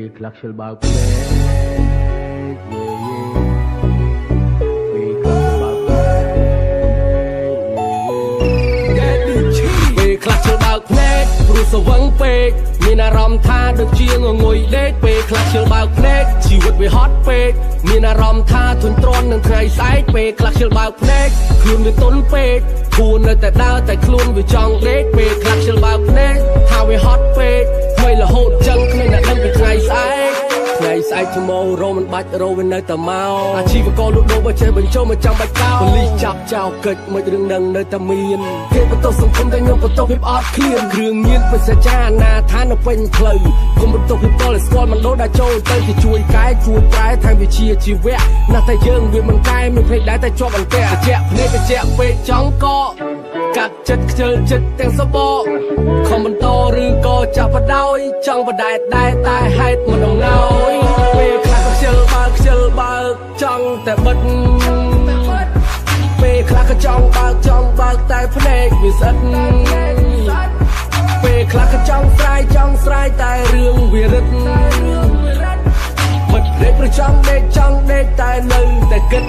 ពេលខ្លះខ្ជិលបើកភ្នែកពេលខ្លះបើកភ្នែកពេលខ្លះខ្ជិលបើកភ្នែកព្រោះស្វឹងពេកមានអារម្មណ៍ថាដូចជាងងុយដេកពេលខ្លះខ្ជិលបើកភ្នែកជីវិតវាហត់ពេកមានអារម្មណ៍ថាធុញទ្រាន់នឹងថ្ងៃស្អែកពេលខ្លះខ្ជិលបើកភ្នែកខ្លួនវាទន់ពេកខ្លួននៅតែដើរតែខ្លួនវាចង់ដេកពេលខ្លះខ្ជិលបើកភ្នែកថាវាហត់ពេកថ្មីរហូតចឹងគ្មានអ្នកដឹងពីថ្ងៃស្អែកថ្ងៃស្អែក tomorrow មិនបាច់រោវានៅតែមកអាជីវករលក់ដូរបើចេះបញ្ចូលមិនចាំបាច់កោប៉ូលីសចាប់ចោលកិច្ចមិនរឿងនឹងនៅតែមានគេបន្ទោសសង្គមតែខ្ញុំបន្ទោសភាពអត់ឃ្លានគ្រឿងញៀនបិសាចារណាថានៅពេញផ្លូវគុំបន្ទោសភាពពលស្គាល់មិនដូរដាក់ចូលទៅគេជួយកែជួយប្រែថែមវិជាជីវៈណាស់តែយើងវាមិនកែមានភ្លេចដែរតែជាប់អន្ទាក់ត្រជាក់ភ្នែកត្រជាក់ពេកចង់កកកាត់ចិត្តខ្ជិលចិត្តទាំងសបកខំបន្តឬក៏ចាប់បដ ចង់បដែតដែរតែហេតុមិនដំណោយពេលខ្លះក៏ខ្ជិលបើកចង់តែបិទពេលខ្លះក៏ចង់បើកតែភ្នែកវាស្អិតពេលខ្លះក៏ចង់ស្រ័យតែរឿងវារឹតមិនដេកប្រចង់ដេកតែនៅតែគិត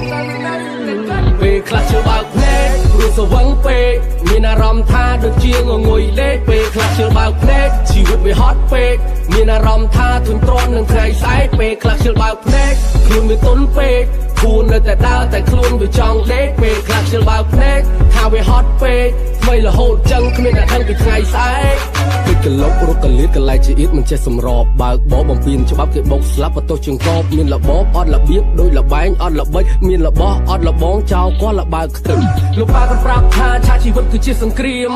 ពេលខ្លះជឿបើកភ្នែកព្រោះស្វឹងពេកមានអារម្មណ៍ថាដូចជាងងុយដេកពេលខ្លះជឿបើកភ្នែកជីវិតវាហត់ពេកមានអារម្មណ៍ថាធុញទ្រាន់នឹងថ្ងៃស្អែកពេលខ្លះជឿបើកភ្នែកខ្លួនវាទន់ពេកខ្លួននៅតែដើរតែខ្លួនវាចង់ដេកពេលខ្លះជឿបើកភ្នែកថាវាហត់ពេកថ្មីរហូតចឹងគ្មានអ្នកដឹងពីថ្ងៃស្អែកពេលកលុករកកលៀតកលែកជាអៀតមិនចេះសម្របបើកបោបំពេញច្បាប់គេបុកស្លាប់បន្ទោសជើងកបមានរបបអត់របៀបដូចលបែងអត់ល្បិចមានរបស់អត់លបងចោលគាត់លបើកខ្ទឹមលោកប៉ាគាត់ប្រាប់ថាឆាជីវិតគឺជាសង្គ្រាម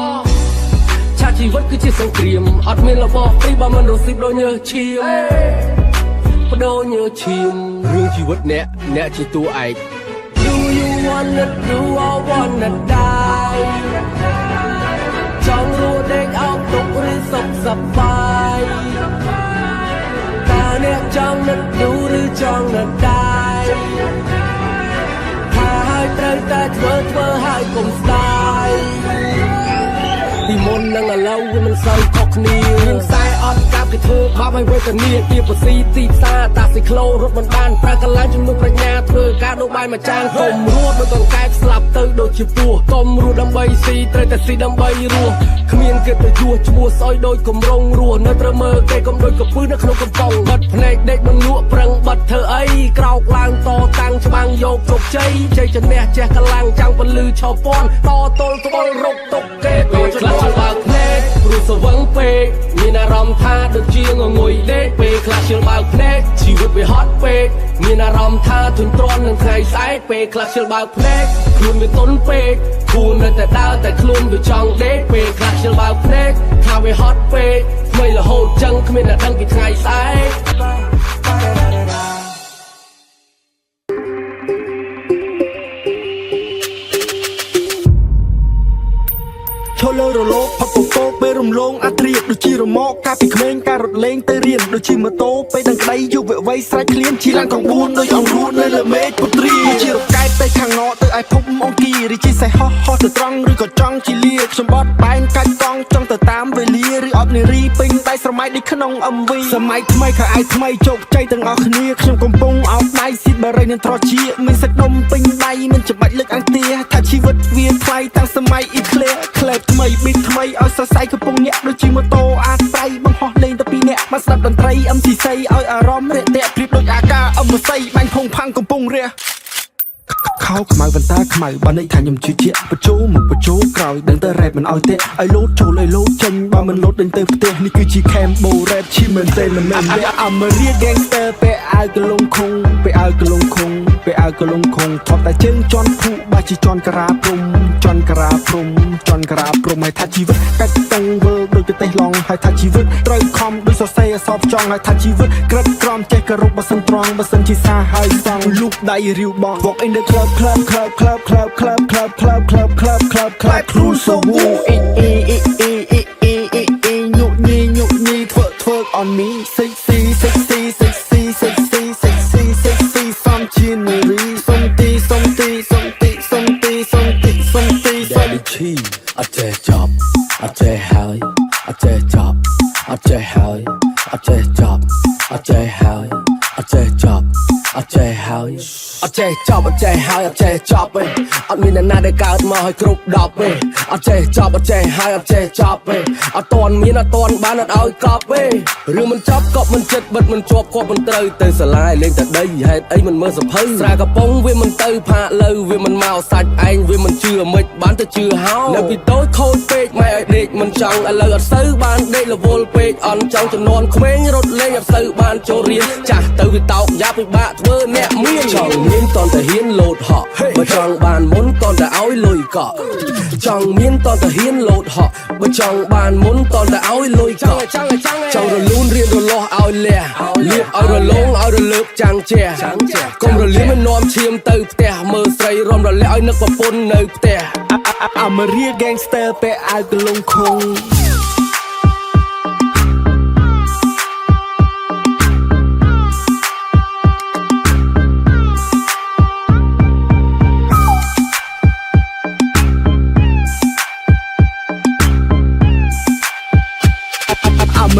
ឆាជីវិតគឺជាសង្គ្រាមអត់មានរបស់ព្រីបើមិនរស់ស៊ីបដូចញើសឈាមបដូរញើសឈាមរឿងជីវិតអ្នកជាតួឯក Do you wanna do or wanna die ចង់រស់ដេកអោបទុកឬសុខសប្បាយតើអ្នកចង់នឹកយូរឬចង់នឹកដែរថាឲ្យត្រូវតែធ្វើឲ្យកុំស្ដាយពីមុននឹងឥឡូវវាមិនសូវខុសគ្នារឿងខ្សែអត់កាប់គេធ្វើបាបឲ្យវេទនាពីបស៊ីទីផ្សារតាស៊ីក្លូរត់មិនបានប្រើកន្លែងជំនួសប្រាជ្ញាធ្វើការដូរបាយមួយចានកុំរស់ដូចកង្កែបស្លាប់ទៅដូចជាពស់កុំរស់ដើម្បីស៊ីត្រូវតែស៊ីដើម្បីរស់គ្មានគេទៅជួឈ្មោះស្អុយដូចកំរងរស់នៅត្រូវមើលគេកុំដូចកពឹសនៅក្នុងកំប៉ុងបិទភ្នែកដេកមិនលក់ប្រឹងបិទធ្វើអីក្រោកឡើងតតាំងច្បាំងយកជោគជ័យជ័យជំនះចេះកលាំងចាំងពលឺឆោពន់តទល់ត្បល់រកទុកគេតឆ្លាស់បើកភ្នែកព្រោះស្វឹងពេកមានអារម្មណ៍ថាដូចជាងងុយដេកពេលខ្លះជឿបើកភ្នែកជីវិតវាហត់ពេកមានអារម្មណ៍ថាធុញទ្រាន់នឹងថ្ងៃស្អែកពេលខ្លះជឿបើកភ្នែកខ្លួនវាទន់ពេកខ្លួននៅតែដើរតែខ្លួនវាចង់ដេកពេលខ្លះជឿបើកភ្នែកថាវាហត់ពេកថ្មីរហូតចឹងគ្មានអ្នកដឹងពីថ្ងៃស្អែកឈលលើរលកផឹកកោកពេលរំលងអាត្រៀតដូចជារមាក់កាលពីក្មេងការរត់លេងទៅរៀនដូចជាម៉ូតូពេលដឹងក្តីយុវវ័យស្រេចឃ្លានជិះឡានកង4ដូចអង្គរួតនៅលើមេឃពុត្រីជារកែតទៅខាងងទៅឯភពអង្គារីជាសេះហោះទៅត្រង់ឬក៏ចង់ជាលាខ្ញុំបត់បែងកាច់កង់ចង់ទៅតាមវេលាឬអត់នារីពេញដៃស្រមៃដូចក្នុង MV សម័យថ្មីខែឯថ្មីជោគជ័យទាំងអស់គ្នាខ្ញុំកំពុងអោបដៃស៊ីបារីនឹងត្រជាមានសាច់ដុំពេញដៃមិនចាំបាច់លើកអង្គាថាជីវិតវាថ្លៃតាំងសម័យអ៊ីក្លេក្លេថ្មីប៊ីតថ្មីឲ្យសរសៃកំពុងញាក់ដូចជាម៉ូតូអាស្រ័យបង្ហោះលេងទៅពីអ្នកមកស្ដាប់តន្ត្រី MCC ឲ្យអារម្មណ៍រាក់ទាក់ព្រៀបដូចអាកាអមស័យបាញ់ផុងផាំងកំពុងរះខោខ្មៅវ៉ាន់តាខ្មៅបើន័យថាខ្ញុំជឿជាក់បញ្ចូលមកបញ្ចូលក្រោយដឹងតែរ៉េបមិនឲ្យទេឲ្យលោតចូលឲ្យលោតចេញបើមិនលោតដេញទៅផ្ទះនេះគឺជា Cambo Rap ឈីមែនទេមិនមែនអាមេរី Gangster ពេលឲ្យកលងខងពេលឲ្យកលងខងពេលឲ្យកលងខងថប់តែជើងជន់ភូបាជាជន់ក្រាព្រំជន់ក្រាព្រំជន់ក្រាព្រំឲ្យថាជីវិតកាច់តឹងវើដូចប្រទេសឡងឲ្យថាជីវិតត្រូវខំដូចសរសេរអសបចង់ឲ្យថាជីវិតក្រិតក្រំចេះគោរពបើសិនត្រង់បើសិនជាសាហើយសងលូកដៃរាវបង Walk in the clubខ្លួនសូវូអ៊ីញុញធ្វើ on me sexy some chinery some tea Daddy Chi អត់ចេះចប់អត់ចេះហើយអត់ចេះចប់អត់ចេះ ហើយអត់ចេះចប់អត់ចេះហើយអត់ចេះចប់អត់ចេះហើយអត់ចេះចប់អត់ចេះហើយអត់ចេះចប់ទេអត់មានអ្នកណាដែលកើតមកឲ្យគ្រប់10ទេអត់ចេះចប់អត់ចេះហើយអត់ចេះចប់ទេអត់តន់មានអត់តន់បានអត់ឲ្យកប់ទេរឿងមិនចប់កប់មិនចិត្តបិទមិនជាប់គប់មិនត្រូវទៅសាលាលេងតែដីហេតុអីមិនមើលសភៅស្រាកំប៉ុងវាមិនទៅផាកលើវាមិនមកសាច់ឯងវាមិនជឿមិនបានទៅជឿហោនៅពីតូចខូចពេកម៉ែឲ្យដេកមិនចង់ឥឡូវអត់សូវបានដេករវល់ពេកអន់ចង់ចំនួនក្មេងរត់លេងអត់សូវបានចូលរៀនចាស់ទៅវាតោកយ៉ាប់ពិបាកធ្វើអ្នកមានចង់មានតន់តែហ៊ានលោតហក់បើចង់បានមុនតន់តែឲ្យលុយកក់ចង់មានតន់តែហ៊ានលោតហក់បើចង់បានមុនតន់តែឲ្យលុយកក់ចង់រលូនរៀនរលាស់ឲ្យលះលៀបឲ្យរលងឲ្យរលើបចាំងជះកុំរលៀមមិននាំឈាមទៅផ្ទះមើលស្រីរំរលាក់ឲ្យនឹកប្រពន្ធនៅផ្ទះអាមេរី gangster ពេលអាវកលងខង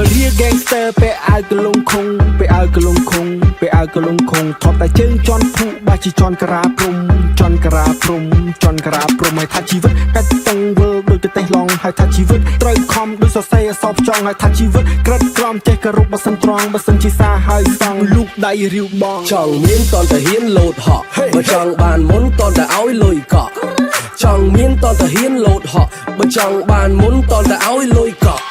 มาเรียกแกงสเตอร์ไปเอากระลงคงไปเอากระลงคงไปเอากระลงคงทอดแต่เชิงจอนผู้บาชีจอนกระพรมจอนกระพรมจอนกระพรมให้ทัดชีวิตกัดตังเวอร์โดยจะเตะลองให้ทัดชีวิตตรอยคอมโดยสอดใส่สอบจองให้ทัดชีวิตกระดกรอมเจกระรุบบัสันตรองบัสันชีซาให้ฟังลูกได้ริวบองจองมีนตอนแต่เฮียนโหลดหอกมาจองบานมุนตอนแต่เอาลอยเกาะจองมีนตอนแต่เฮียนโหลดหอกมาจองบานมุนตอนแต่เอาลอยเกาะ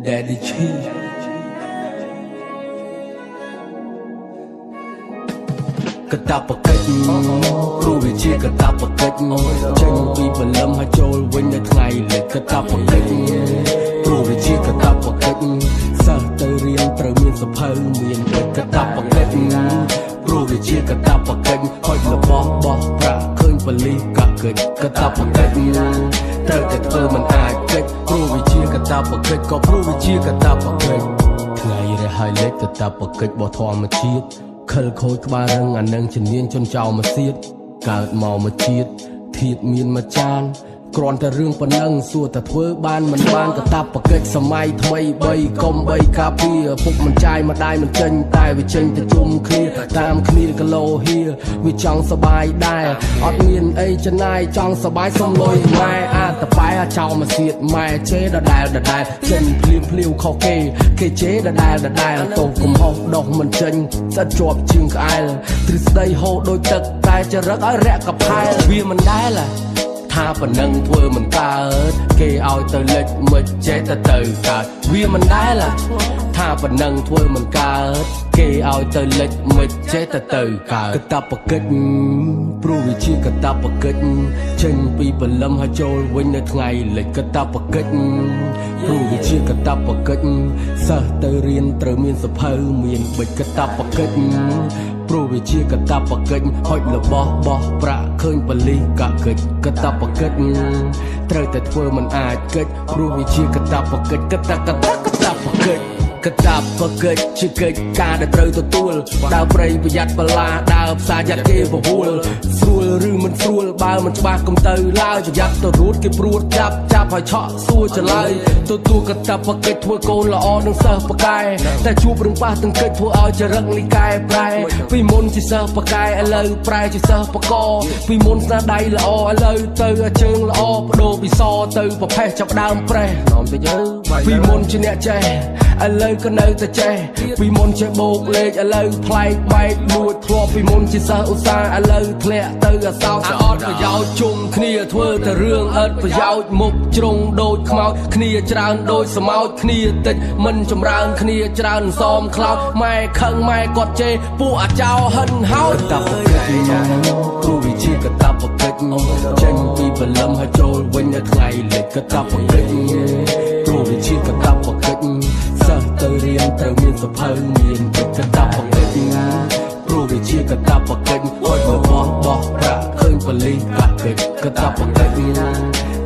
Daddy G កតាបកិច្ចគ្រូវិជាកតាបកិច្ចចេញពីបលឹមហើយចូលវិញនៅថ្ងៃលេខកតាបកិច្ចគ្រូវិជាកតាបកិច្ចសិស្សទៅរៀនត្រូវមានសភៅមានបិទកតាបកិច្ចគ្រូវិជាកតាបកិច្ចហុចរបស់បោះប្រាក់ឃើញបលិសកាកិច្ចកតាបកិច្ចត្រូវតែធ្វើមិនអាចកិច្ចគ្រូវិជាកតាបកិច្ចក៏គ្រូវិជាកតាបកិច្ចថ្ងៃរះហើយលេខកតាបកិច្ចរបស់ធម្មជាតិខិលខូចក្បាលរឹងអានឹងជំនាញជន់ចោលមកសៀតកើតមកមកជាតិធាតមានមកចានគ្រាន់តែរឿងប៉ុណ្ណឹងសួរតែធ្វើបានមិនបានកតាបកិច្ចសម័យថ្មី3កុំ3ការពារពុកមិនចាយម្ដាយមិនចេញតែវាចេញទៅជុំគ្នាតាមគ្នាគីឡូហៀវាចង់សបាយដែរអត់មានអីចំណាយចង់សបាយសុំលុយម៉ែអាតបែអាចោលមកសៀតម៉ែជេដដែលចេញភ្លាវខុសគេជេដដែលតោកំហុសដោះមិនចេញស្អិតជាប់ជើងក្អែលទ្រឹស្ដីហូរដូចទឹកតែចរិតឲ្យរាក់កផែលវាមិនដែលថាប៉ុណ្ណឹងធ្វើមិនកើតគេឲ្យទៅលិចមិនចេះទៅកើតវាមិនដែលថាប៉ុណ្ណឹងធ្វើមិនកើតគេឲ្យទៅលិចមិនចេះទៅកើតកតាបកិច្ចព្រោះវាជាកតាបកិច្ចចេញពីបលឹមហើយចូលវិញនៅថ្ងៃលិចកតាបកិច្ចព្រោះវាជាកតាបកិច្ចសិស្សទៅរៀនត្រូវមានសភៅមានបិចកតាបកិច្ចព្រោះវាជាកតាបកិច្ចហុចរបស់បោះប្រាក់ឃើញបលិសកាកិច្ចកតាបកិច្ចត្រូវតែធ្វើមិនអាចកិច្ចព្រោះវាជាកតាបកិច្ចកតាបកិច្ចកតាបកិច្ចជាកិច្ចការដែលត្រូវទទួលដើរព្រៃប្រយ័ត្នបលាដើរផ្សារយ៉ាត់គេពហួលស្រួលឬមិនស្រួលបើមិនច្បាស់កុំទៅឡើយប្រយ័ត្នទៅរួតគេព្រួតចាប់ឲ្យឆក់សួរចឡើយទទួលកតាបកិច្ចធ្វើកូនល្អនឹងសិស្សបកែតែជួបរឿងប៉ះទាំងកិច្ចធ្វើឲ្យចរិតនេះកែប្រែពីមុនជាសិស្សបកែឥឡូវប្រែជាសិស្សបកពីមុនស្នាដៃល្អឥឡូវទៅជើងល្អបដូរពីសទៅប្រផេះចាប់ដើមប្រេះនាំទៅយើពីមុនជាអ្នកចេះឥឡូវក៏នៅតែចេះពីមុនចេះបោកលេខឥឡូវប្លែកបែកលួចធ្លាប់ពីមុនជាសិស្សឧស្សាហ៍ឥឡូវធ្លាក់ទៅអាសោចអត់ប្រយោជន៍ជុំគ្នាធ្វើតែរឿងឥតប្រយោជន៍មុខជ្រុងដូចខ្មោចគ្នាច្រើនដូចស្មោចគ្នាតិចមិនចម្រើនគ្នាច្រើនសមខ្លោចម៉ែខឹងម៉ែគាត់ជេរពួកអាចោហិនហោចកតាបកិច្ចគ្រូវិជាកតាបកិច្ចចេញពីបលឹមហើយចូលវិញនៅថ្ងៃលេខកតាបកិច្ចគ្រូវិជាកតាបកិច្ចសិស្ស ទៅរៀនត្រូវមានសភៅមានកិច្ចកាតព្វកិច្ចព្រោះវាជាកាតព្វកិច្ចអត់របស់បោះប្រាក់ឃើញប៉លីសកាត់កិច្ចកាតព្វកិច្ច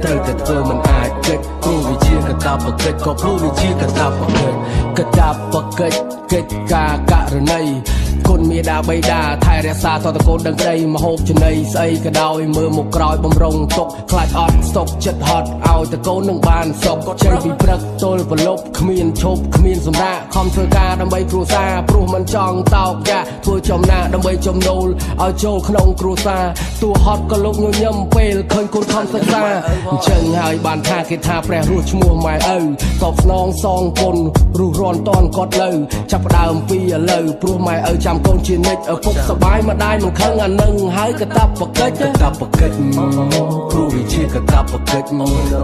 ត្រូវតែធ្វើមិនអាចកិច្ចព្រោះវាជាកាតព្វកិច្ចក៏ព្រោះវាជាកាតព្វកិច្ចកាតព្វកិច្ចកិច្ចការករណីគុណមេដាបៃតាថែរក្សាតតកូនដឹងក្តីមហូបចំណីស្អីក៏ដោយមើលមកក្រោយបំរុងទុកខ្លាចអត់ស្តុកចិត្តហត់ឲ្យតកូននឹងបានសុខចេញពីព្រឹកទល់ប្រលប់គ្មានឈប់គ្មានសម្រាកខំធ្វើការដើម្បីគ្រួសារព្រោះមិនចង់តោកយ៉ាធ្វើចំណាដើម្បីចំណូលឲ្យចូលក្នុងគ្រួសារតួហត់ក៏លោកញញឹមពេលឃើញកូនខំសិក្សាអញ្ចឹងហើយបានថាគេថាព្រះរស់ឈ្មោះម៉ែឪតបស្នងសងគុណរស់រាន់តន់គាត់លើចាប់ផ្ដើមពីឥឡូវព្រោះម៉ែឪចាំកូនជានិច្ចឪពុកសបាយម្ដាយមិនខឹងអានឹងហើយកតាបកិច្ចកតាបកិច្ចព្រោះវាជាកតាបកិច្ច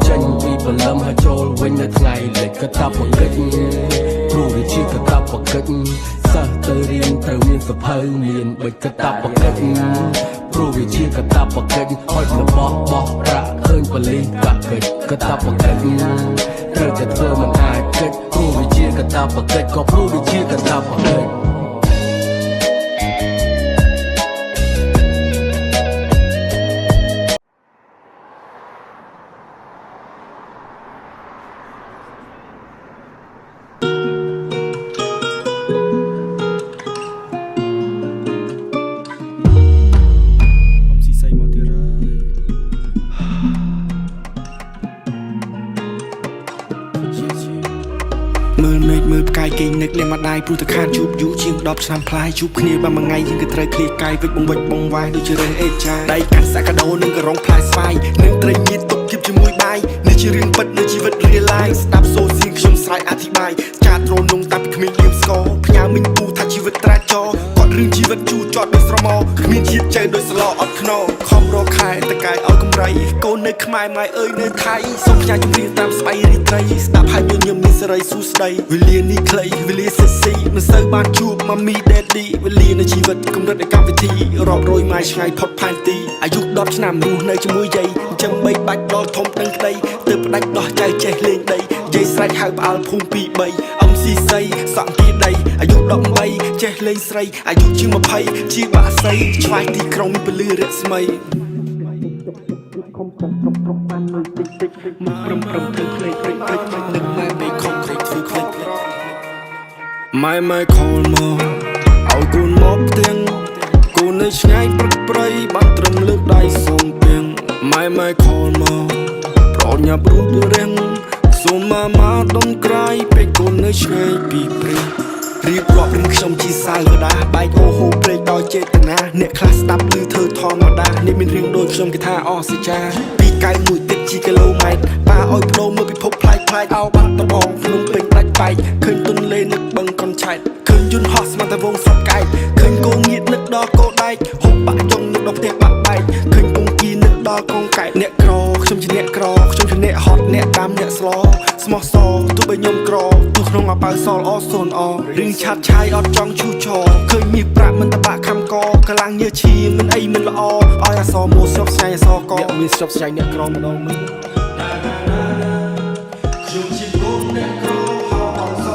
ចេញពីព្រលឹមហើយចូលវិញនៅថ្ងៃលិចកតាបកិច្ចព្រោះវាជាកតាបកិច្ចសិស្សទៅរៀនត្រូវមានសភៅមានបិចកតាបកិច្ចព្រោះវាជាកតាបកិច្ចហុចរបស់បោះប្រាក់ឃើញប៉លីសកាត់កិច្ចកតាបកិច្ចត្រូវតែធ្វើមិនអាចកិច្ចព្រោះវាជាកតាបកិច្ចក៏ព្រោះវាជាកតាបកិច្ចមើលមេឃមើលផ្កាយគេងនឹកលេងមកដៃព្រោះតែខានជួបយូរជាង10ឆ្នាំផ្លាយជួបគ្នាបានមួយថ្ងៃយើងក៏ត្រូវឃ្លៀកាយវិចបង្វិចបងវាយដូចជារើសអេចាដៃកាត់សាកាដូនឹងក៏រងផ្លាយស្វាយនឹងត្រីញៀតទុកគៀបជាមួយដៃនេះជារឿងពិតនៅជីវិត real life ស្ដាប់សូសៀងខ្ញុំស្រែកអធិប្បាយចាត្រនងតាំងពីក្មេងលៀមស្គរផ្ញើមិញពូថាជីវិតត្រាចរគាត់រឿងជីវិតជូរចត់ដូចស្រមោគ្មានជាតិចៅដូចស្លោអត់ខ្នងខំរកខែតកាយឲ្យកម្រៃកូននៅខ្មែរម៉ែអើយនៅថៃសូមផ្ញើជំរាបតាមស្បៃរីត្រីស្ដាប់ហើយញញឹមមានសេរីសួស្ដីវេលានេះខ្លីវេលាសិស៊ីមិនសូវបានជួបម៉ាមីដេឌីវេលានៃជីវិតកម្រិតនៃកម្មវិធីរាប់រយម៉ាយឆ្ងាយផុតផែនទីអាយុ10ឆ្នាំរស់នៅជាមួយយាយអញ្ចឹងបីបាច់ដល់ធំដឹងក្តីទើបផ្ដាច់ដោះចៅចេះលេងដីយាយស្រែកហៅផ្អើលភូមិ2 3អំស៊ីស័យសក់ពីដីអាយុ18ចេះលេងស្រីអាយុជាង20ជាបាក់សៃឆ្វាយទីក្រុងមានពលឺរស្មីខំប្រំបានលុយតិចតិចមកប្រំធ្វើភ្លេចព្រៃនឹកម៉ែពេលខំធ្វើភ្លេចម៉ែខលមកឲ្យកូនមកផ្ទាំងកូននៅឆ្ងាយព្រឹកព្រៃបានត្រឹមលើកដៃសូមពីងម៉ែខលមកប្រញាប់រូបរាំងសូមម៉ាដុំក្រៃពេលកូននៅឆ្ងាយពីព្រៃរៀបរាប់រឿងខ្ញុំជាសាវតាបែកអូហូព្រេកដោយចេតនាអ្នកខ្លះស្ដាប់ឮធ្វើធម្មតានេះមានរឿងដូចខ្ញុំគេថាអស្ចារ្យពីកៅមួយទឹកជាគីឡូម៉ែត្រប៉ាឲ្យប្ដូរមើលពិភពផ្លាយអោបាត់ដបងភ្នំពេញដាច់បែកឃើញទុនលេនឹកបឹងកនឆែតឃើញយន្តហោះស្មាតវងសត្វកែកឃើញគោងៀតនឹកដល់គោដែកហូបបាក់ចុងនឹកដល់ផ្ទះបាក់បែកឃើញពងគីនឹកដល់កងកែកអ្នកក្រខ្ញុំជាអ្នកក្រខ្ញុំជាអ្នកហត់អ្នកតាមអ្នកស្លស្មោះសរទោះបីខ្ញុំក្រទោះក្នុងអាប៉ៅសល់អសូនអរឿងឆាត់ឆាយអត់ចង់ឈូឆរឃើញមាសប្រាក់មិនតបាក់ខំកកម្លាំងញើឈាមិនអីមិនល្អឲ្យអសមួស្រុកស្ញាយអសកអ្នកមានស្រុកស្ញាយអ្នកក្រម្ដងមើលខ្ញុំជាកូនអ្នកក្រហៅអស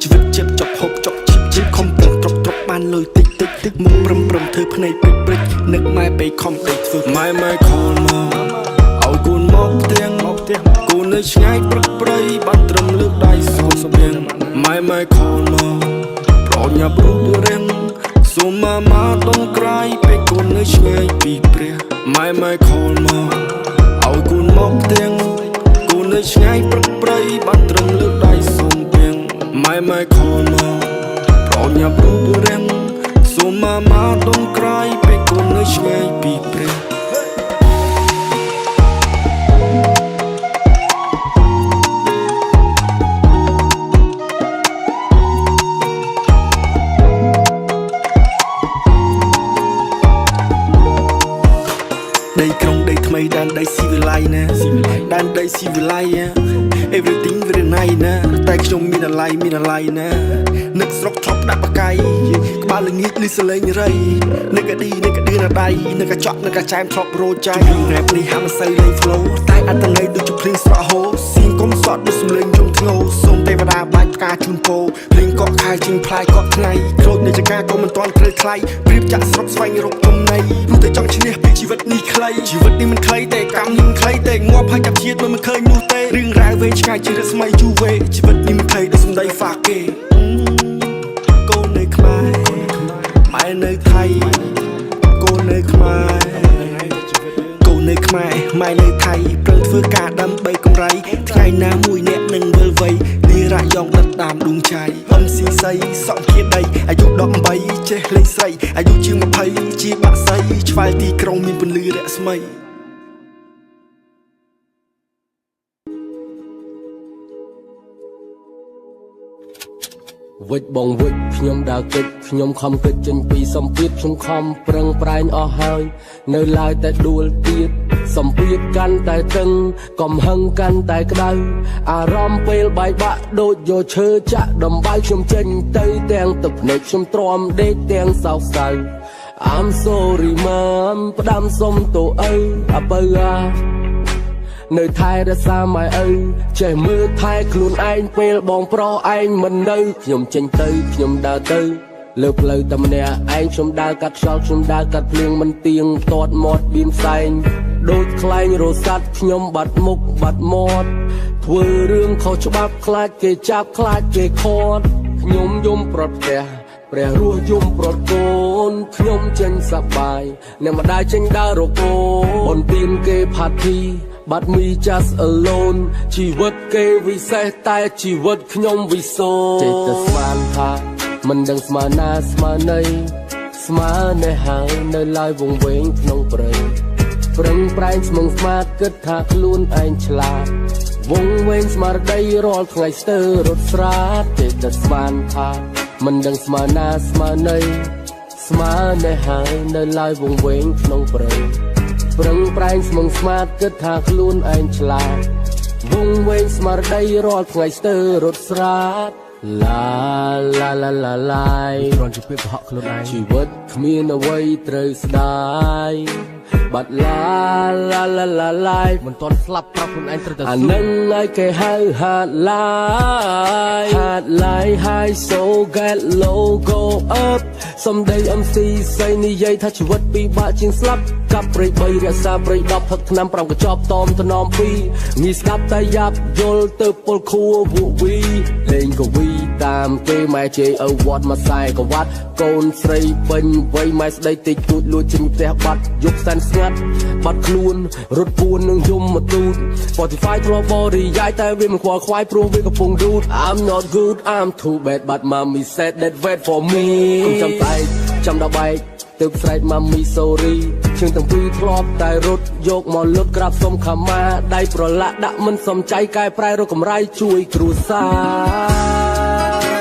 ជីវិតជិបចប់ហូបចប់ជីបខំប្រឹងត្រប់បានលុយតិចមកប្រំធ្វើភ្នែកព្រិចនឹកម៉ែពេលខំដេកធ្វើម៉ែខលមកឲ្យកូនមកផ្ទាំងកូននៅឆ្ងាយព្រឹកព្រៃបានត្រឹមលើកដៃសូមស្បៀងម៉ែខលមកប្រញាប់រូបរាំងសូមម៉ាដុំក្រៃពេលកូននៅឆ្ងាយពីព្រះម៉ែខលមកឲ្យកូនមកផ្ទាំងកូននៅឆ្ងាយព្រឹកព្រៃបានត្រឹមលើកដៃសូមស្បៀងម៉ែខលមកប្រញាប់រូបរាំងសូមម៉ាដុំក្រៃពេលកូននៅឆ្ងាយពីព្រះដីក្រុងដីថ្មីដែនដីស៊ីវិល័យណាដែនដីស៊ីវិល័យ everything very nice ណាតែខ្ញុំមានអាឡ័យណានឹកស្រុកថប់ដាក់បកាយ ក្បាលល្ងាចលឺសលេងរៃនៅកាឌីនៅកាឌឺណាដៃនៅកាចក់នៅកាចែមធ្លាប់រោចៃរ៉េបនេះហាក់មិនសូវលេង flow តែអត្តន័យដូចជាភ្លេងស្រក់ហូរសៀងកុំសត់ដូចសំឡេងយំធ្ងោសូមទេវតាបាច់ផ្កាជូនពរភ្លេងកក់ខែជីងផ្លាយកក់ថ្ងៃក្រូចនៃចកាក៏មិនទាន់គ្រើថ្លៃព្រៀបចាក់ស្រុកស្វែងរកចំណៃព្រោះតែចង់ឈ្នះពីជីវិតនេះខ្លីជីវិតនេះមិនខ្លីទេកម្មនេះមិនខ្លីទេងាប់ហើយចាប់ជាតិមិនឃើញនោះទេរឿងរ៉ាវវែងឆ្ងាយជារស្មីជូវេជីវិតនេះមិនខ្លីដូចសម្ដីហ្វាគេកូននៅខ្មែរម៉ែនៅថៃកូននៅខ្មែរកូននៅខ្មែរម៉ែនៅថៃប្រឹងធ្វើការដើម្បីកម្រៃថ្ងៃណាមួយអ្នកនឹងវិលវ័យលារយ៉ងដិតតាមដួងឆៃអឹមស៊ីស័យសក់ជាដីអាយុ18ចេះលេងស្រីអាយុជាង20ជាបាក់សៃឆ្វែលទីក្រុងមានពន្លឺរស្មីវិចបងវិចខ្ញុំដើរកិច្ចខ្ញុំខំកិច្ចចេញពីសម្ពាធខ្ញុំខំប្រឹងប្រែងអស់ហើយនៅឡើយតែដួលទៀតសម្ពាធកាន់តែតឹងកំហឹងកាន់តែក្តៅអារម្មណ៍ពេលបែកបាក់ដូចយកឈើចាក់ដំបៅខ្ញុំចេញទៅទាំងទឹកភ្នែកខ្ញុំទ្រាំដេកទាំងសោកសៅ I'm sorry mom ផ្ដាំសុំតូឪអាបើនៅថែរក្សាម៉ែឪចេះមើលថែខ្លួនឯងពេលបងប្រុសឯងមិននៅខ្ញុំចេញទៅខ្ញុំដើរទៅលើផ្លូវតែម្នាក់ឯងខ្ញុំដើរកាត់ខ្យល់ខ្ញុំដើរកាត់ភ្លៀងមិនទៀងទាត់មាត់បៀមផ្សែងដូចខ្លែងរសាត់ខ្ញុំបាត់មុខបាត់មាត់ធ្វើរឿងខុសច្បាប់ខ្លាចគេចាប់ខ្លាចគេខត់ខ្ញុំយំប្រត់ផ្ទះព្រះរស់យំប្រត់កូនខ្ញុំចេញសប្បាយអ្នកម្ដាយចេញដើររកកូនអូនទៀនគេផាធីBut me just alone ជីវិតគេវិសេសតែជីវិតខ្ញុំវិសូរចេះតែស្មានថាមិនដឹងស្មើណាស្មើណីស្មើនៅហើយនៅឡើយវង្វេងក្នុងព្រៃប្រឹងប្រែងស្មឹងស្មាតគិតថាខ្លួនឯងឆ្លាតវង្វេងស្មារតីរាល់ថ្ងៃស្ទើររត់ស្រាតចេះតែស្មានថាមិនដឹងស្មើណាស្មើណីស្មើនៅហើយនៅឡើយវង្វេងក្នុងព្រៃប្រឹងប្រែងស្មឹងស្មាតគិតថាខ្លួនឯងឆ្លាតវង្វេងស្មារតីរាល់ថ្ងៃស្ទើររត់ស្រាតឡាឡាឡាឡាឡាយគ្រាន់ជាពេលប្រហក់ខ្លួនឯងជីវិតគ្មានអ្វីត្រូវស្ដាយបាត់ឡាឡាឡាឡាឡាយមិនទាន់ស្លាប់ប្រាប់ខ្លួនឯងត្រូវតែអានឹងឲ្យគេហៅហាត់ឡាយ high so get low go up សំដី MC សៃនិយាយថាជីវិតពិបាកជាងស្លាប់កាប់ព្រៃ3រក្សាព្រៃ10ផឹកឆ្នាំ5កញ្ចប់តមថ្នម2ងាយស្ដាប់តែយ៉ាប់យល់ទៅពលខួរវក់វីលេងកវីតាមគេម៉ែជេឪវត្តមកខ្សែកវ៉ាត់កូនស្រីពេញវ័យម៉ែស្ដីតិចតួចលួចចេញផ្ទះបាត់យកសែនស្ងាត់បាត់ខ្លួនរត់ពួននឹងយំមកទូត Spotify ធ្លាប់បរិយាយតែវាមិនខ្វល់ខ្វាយព្រោះវាកំពុង dude I'm not good I'm too bad but mommy said that wait for me ខ្ញុំចាំតែចាំដល់បែកទើបស្រែក mommy sorry ជើងទាំងពីរធ្លាប់តែរត់យកមកលុតក្រាបសុំខមាដៃប្រឡាក់ដាក់មិនសំចៃកែប្រែរកកំរៃជួយគ្រួសារ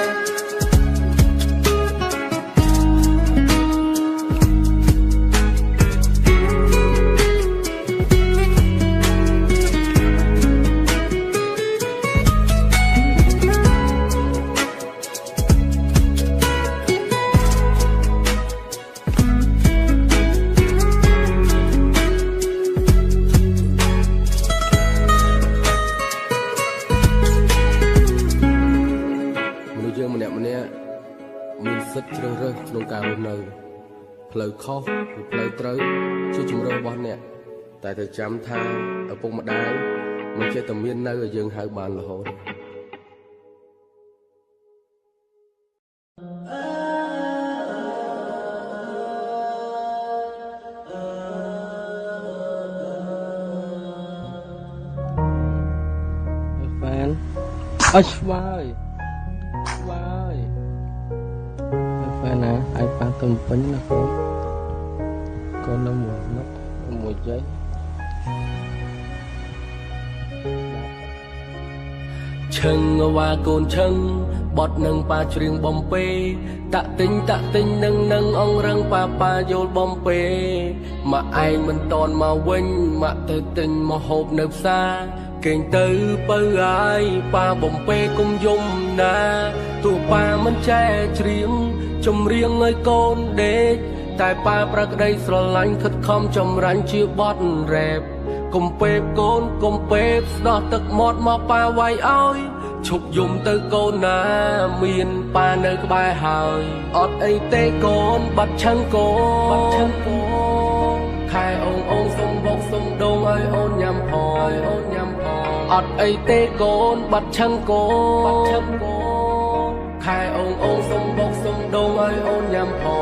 មានសិទ្ធិជ្រើសរើសក្នុងការរស់នៅផ្លូវខុសឬផ្លូវត្រូវជាជំរើសរបស់អ្នកតែត្រូវចាំថាឪពុកម្ដាយមិនចេះតែមាននៅឲ្យយើងហៅបានរហូតហ្វានអើឆ្វាយណាឲ្យប៉ាទំពេញណាកូនកូននៅមួយជ័យឈឹងវ៉ាកូនឈឹងបត់នឹងប៉ាច្រៀងបំពេតាក់ទិញនឹងអងរឹងប៉ាយល់បំពេម៉ាក់ឯងមិនតន់មកវិញម៉ាក់ទៅទិញមកហូបនៅផ្សារគេងទៅបើឲ្យប៉ាបំពេគុំយំណាទោះប៉ាមិនចេះច្រៀងច ចម្រៀងឲ្យកូនដេកតែប៉ាប្រក្តីស្រឡាញ់ខិតខំចម្រាញ់ជាបទរ៉េបកុំពេបកូនកុំពេបស្ដោះទឹកមាត់មកប៉ាវាយឲ្យឈប់យំទៅកូនណាមានប៉ានៅក្បែរហើយអត់អីទេកូនបាត់ឆឹងកូនខែអូនសុំបុកសុំដងឲ្យអូនញ៉ាំផងអត់អីទេកូនបាត់ឆឹងកូនខែអូនសុំបុកសុំដងឲ្យអូនញ៉ាំផង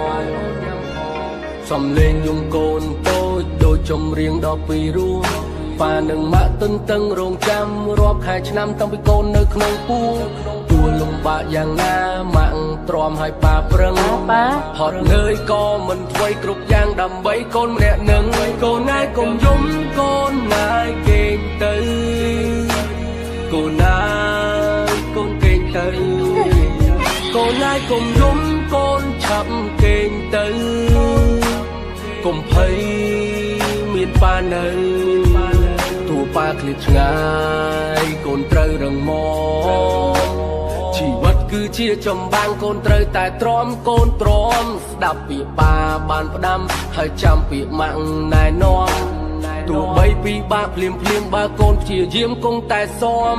សំលេងយំកូនតូចដូចចម្រៀងដល់ពីរោះប៉ានឹងម៉ាក់ទន្ទឹងរងចាំរាប់ខែឆ្នាំតាំងពីកូននៅក្នុងពោះទួលលំបាកយ៉ាងណាម៉ាក់ទ្រាំឲ្យប៉ាប្រឹងហត់នឿយក៏មិនធ្វើគ្រប់យ៉ាងដើម្បីកូនម្នាក់នឹងកូនណាយកុំយំកូនណាយគេងទៅកូនណាយកូនគេងទៅកូនណាយកុំយំកូនឆាប់គេងទៅកុំភ័យមានប៉ានៅទោះប៉ាឃ្លាតឆ្ងាយកូនត្រូវរងមាំជីវិតគឺជាចម្បាំងកូនត្រូវតែទ្រាំកូនទ្រាំស្ដាប់ពីប៉ាបានផ្ដាំហើយចាំពីម៉ាក់ណែនាំទោះបីពីបាក់ភ្លាមបើកូនព្យាយាមគង់តែស៊ំ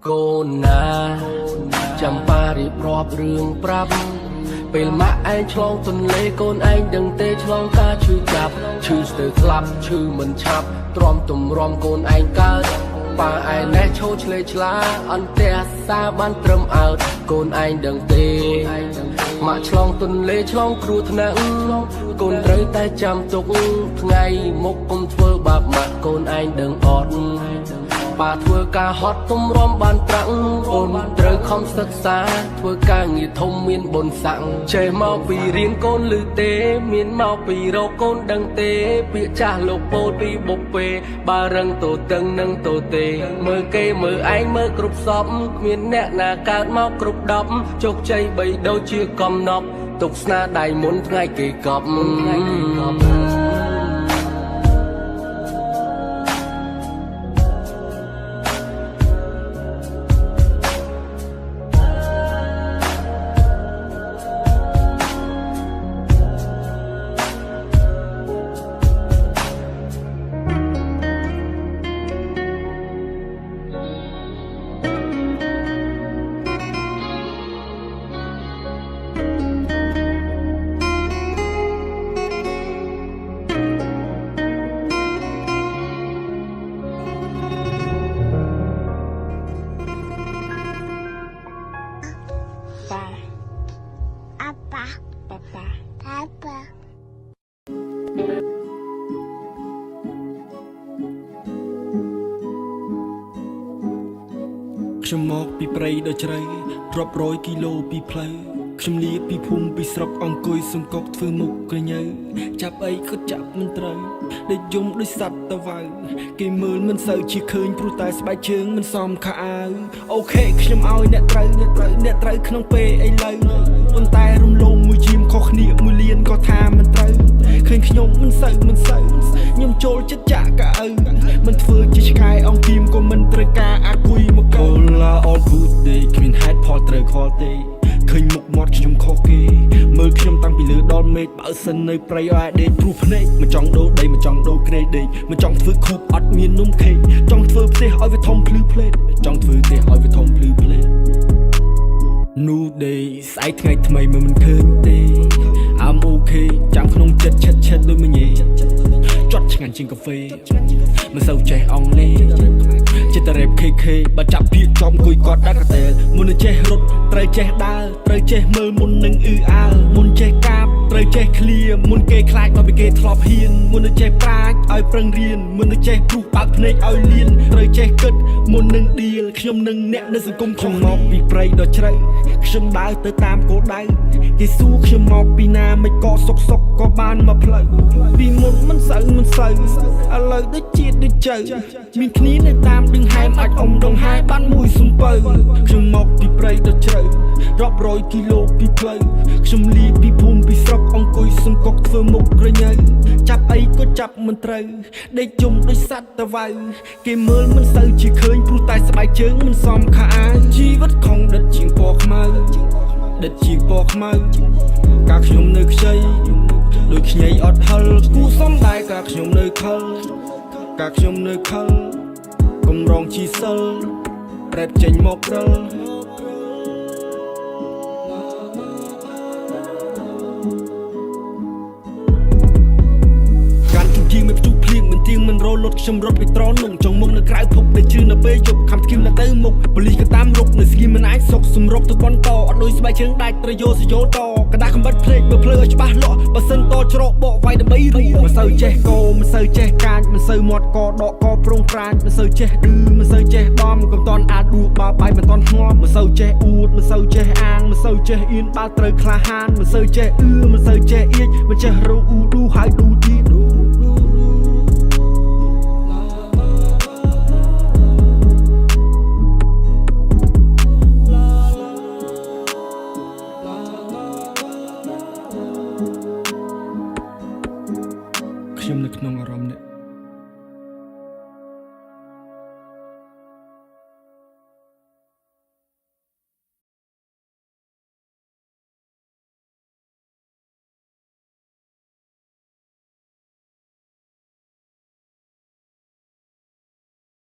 កូនណាចាំប៉ារៀបរាប់រឿងប្រាប់ពេលម៉ាក់ឯងឆ្លងទន្លេកូនឯងដឹងទេឆ្លងការឈឺចាប់ឈឺស្ទើរស្លាប់ឈឺមិនឆាប់ទ្រាំទម្រាំកូនឯងកើតប៉ាឯណេះឈោឆ្លេឆ្លាអន្ទះសាបានត្រឹមអើតកូនឯងដឹងទេម៉ាក់ឆ្លងទន្លេឆ្លងគ្រោះថ្នាក់កូនត្រូវតែចាំទុកថ្ងៃមុខកុំធ្វើបាបម៉ាក់កូនឯងដឹងអត់ប៉ាធ្វើការហត់ទម្រាំបានប្រាក់អូនត្រូវខំសិក្សាធ្វើការងារធំមានបុណ្យស័ក្តិចេះមកពីរៀនកូនឮទេមានមកពីរកកូនដឹងទេពាក្យចាស់លោកពោលពីបុព្វេបើរឹងតូតឹងនឹងតូទេមើលគេមើលឯងមើលគ្រប់សពគ្មានអ្នកណាកើតមកគ្រប់10ជោគជ័យបីដូចជាកំណប់ទុកស្នាដៃមុនថ្ងៃគេកប់ខ្ញុំមកពីព្រៃដ៏ជ្រៅរាប់រយគីឡូពីផ្លូវខ្ញុំលាពីភូមិពីស្រុកអង្គុយសង្កុកធ្វើមុខក្រញើចាប់អីក៏ចាប់មិនត្រូវដូចយំដូចសត្វតវ៉ៅគេមើលមិនសូវជាឃើញព្រោះតែស្បែកជើងមិនសមខោអាវអូខេខ្ញុំឲ្យអ្នកត្រូវក្នុងពេលឥឡូវប៉ុន្តែរំលងមួយជាមខុសគ្នាមួយលានក៏ថាមិនត្រូវឃើញខ្ញុំមិនសូវខ្ញុំចូលចិត្តចាក់កៅអៅមិនធ្វើជាឆ្កែអង្គគៀមក៏មិនត្រូវការអាគុយមកកូឡាអត់ good day គ្មានហេតុផលត្រូវខលទេឃើញមុខមាត់ខ្ញុំខុសគេមើលខ្ញុំតាំងពីលើដល់មេឃបើសិននៅព្រៃឲ្យដេកព្រោះភ្នែកមិនចង់ដូរដីមិនចង់ដូរក្រេដេកមិនចង់ធ្វើខូបអត់មាននំខេកចង់ធ្វើផ្ទះឲ្យវាធំភ្លឺផ្លេតចង់ធ្វើផ្ទះឲ្យវាធំភ្លឺផ្លេត New day ស្អែកថ្ងៃថ្មីមិនឃើញទេ I'm okay ចាំក្នុងចិត្តឆិតដូចមញ៉េចត់ឆ្ងាញ់ជាងកាហ្វេមិនសូវចេះអង់គ្លេសចិត្តរ៉េប KK បើចាប់ពាក្យចំអង្គុយគាត់ដាក់កាតែលមុននឹងចេះរត់ត្រូវចេះដើរត្រូវចេះមើលមុននឹងអ៊ឺអាលមុនចេះកាបត្រូវចេះឃ្លាមុនគេខ្លាចមកពីគេធ្លាប់ហ៊ានមុននឹងចេះប្រាជ្ញឲ្យប្រឹងរៀនមុននឹងចេះព្រុសបើកភ្នែកឲ្យលៀនត្រូវចេះគិតមុននឹងឌីលខ្ញុំនឹងអ្នកនៅសង្គមខ្ញុំមកពីព្រៃដ៏ជ្រៅខ្ញុំដើរទៅតាមគោលដៅ គេសួរខ្ញុំមកពីណាមិនក៏សុកក៏បានមកផ្លូវពីមុនមិនសូវឥឡូវដូចជាដូចជើមានគ្នានៅតាមដងហែមអាចអុំដងហែបានមួយសំពៅខ្ញុំមកពីព្រៃដ៏ជ្រៅរាប់រយគីឡូពីផ្លូវខ្ញុំលាពីភូមិពីស្រុកអង្គុយសង្កុកធ្វើមុខក្រញ៉ៅចាប់អីក៏ចាប់មិនត្រូវដេកជុំដូចសត្វតវ៉ៅគេមើលមិនសូវជាឃើញព្រោះតែស្បែកជើងមិនសមខោអាវជីវិតខំដិតជាងពណ៌ខ្មៅដិតជាងពណ៌ខ្មៅកាលខ្ញុំនៅខ្ចីដូចខ្ញីអត់ហិលគូសំដែរកាលខ្ញុំនៅខលកាលខ្ញុំនៅខលកុំរងជីសិលប្រែបចេញមករិលជាងមិនផ្ទុះភ្លៀងមិនទៀងមិនរលត់ខ្ញុំរត់ពីត្រនងចង់មុខនៅក្រៅភពដែលជឿនៅពេលយប់ខំស្គីមនៅទៅមុខប៉ូលីសក៏តាមរកនៅស្គីមមិនអាចសុកសម្រុកទៅបន្តអត់ដូចស្បែកជើងដាច់ត្រយោសយោតកដាស់កំបិតភ្លេចបើភ្លើឲ្យច្បាស់លាស់បើសិនតច្រកបកវាយដើម្បីរੂមិនសូវចេះកោមិនសូវចេះកាចមិនសូវមាត់កដកកប្រងប្រាជ្ញមិនសូវចេះឌឺមិនសូវចេះដំកុំតន់អាចដួលបើបាយមិនតន់ធ្ងប់មិនសូវចេះអួតមិនសូវចេះអាងមិនសូវចេះអៀនបើត្រូវក្លាហានមិនសូវចេះមិនសូវចេះអៀចមិនចេះរੂឌូហើយឌូទីខ្ញុំនៅក្នុងអារម្មណ៍